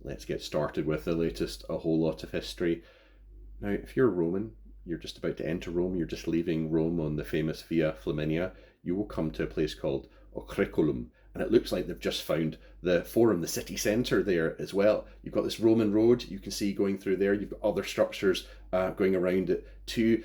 let's get started with the latest A Whole Lot of History. Now, if you're Roman, you're just about to enter Rome, you're just leaving Rome on the famous Via Flaminia, you will come to a place called Ocriculum. And it looks like they've just found the Forum, the city centre there as well. You've got this Roman road you can see going through there. You've got other structures going around it too.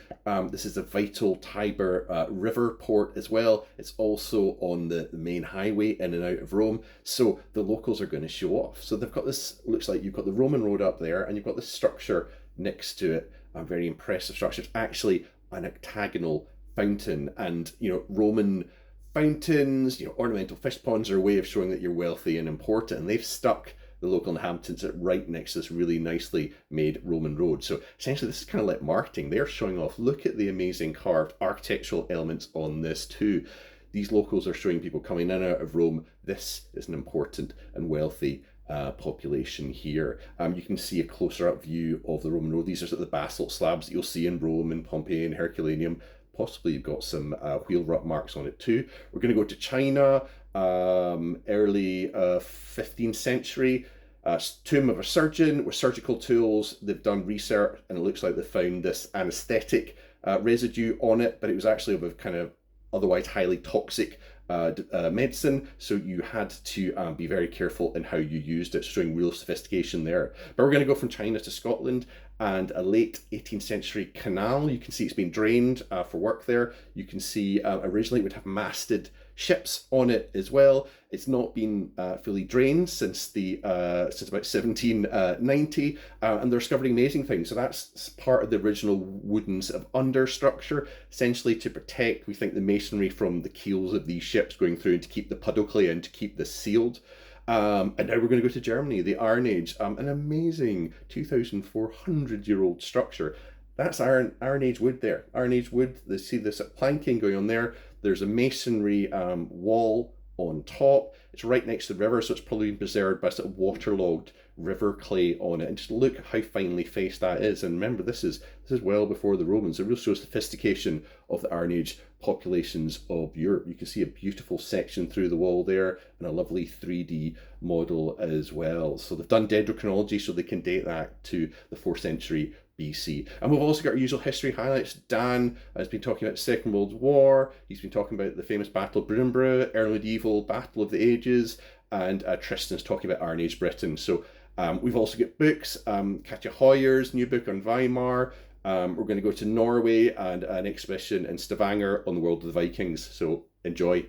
This is a vital Tiber river port as well. It's also on the main highway in and out of Rome. So the locals are going to show off. So they've got this, looks like you've got the Roman road up there and you've got this structure next to it. A very impressive structure. It's actually an octagonal fountain, and Roman fountains, ornamental fish ponds are a way of showing that you're wealthy and important, and they've stuck the local inhabitants right next to this really nicely made Roman road. So essentially this is kind of like marketing. They're showing off, look at the amazing carved architectural elements on this too. These locals are showing people coming in and out of Rome, this is an important and wealthy population here. You can see a closer up view of the Roman road. These are sort of the basalt slabs that you'll see in Rome and Pompeii and Herculaneum. Possibly you've got some wheel rut marks on it too. We're going to go to China, early 15th century. Tomb of a surgeon with surgical tools. They've done research and it looks like they found this anesthetic residue on it, but it was actually of a kind of otherwise highly toxic medicine, so you had to be very careful in how you used it, showing real sophistication there. But we're going to go from China to Scotland and a late 18th century canal. You can see it's been drained for work there. You can see originally it would have masted ships on it as well. It's not been fully drained since about 1790, and they're discovering amazing things. So that's part of the original wooden sort of understructure, essentially to protect, we think, the masonry from the keels of these ships going through and to keep the puddleclay and to keep this sealed. And now we're going to go to Germany, the Iron Age, an amazing 2,400-year-old structure. That's Iron Age wood there. Iron Age wood, they see this planking going on there. There's a masonry wall on top. It's right next to the river, so it's probably been preserved by sort of waterlogged river clay on it. And just look how finely faced that is. And remember, this is well before the Romans. It really shows sophistication of the Iron Age populations of Europe. You can see a beautiful section through the wall there and a lovely 3D model as well. So they've done dendrochronology so they can date that to the 4th century BC. And we've also got our usual history highlights. Dan has been talking about the Second World War. He's been talking about the famous Battle of Umbria, early medieval Battle of the Ages, and Tristan's talking about Iron Age Britain. So we've also got books. Katja Hoyer's new book on Weimar. We're going to go to Norway and an exhibition in Stavanger on the world of the Vikings. So enjoy.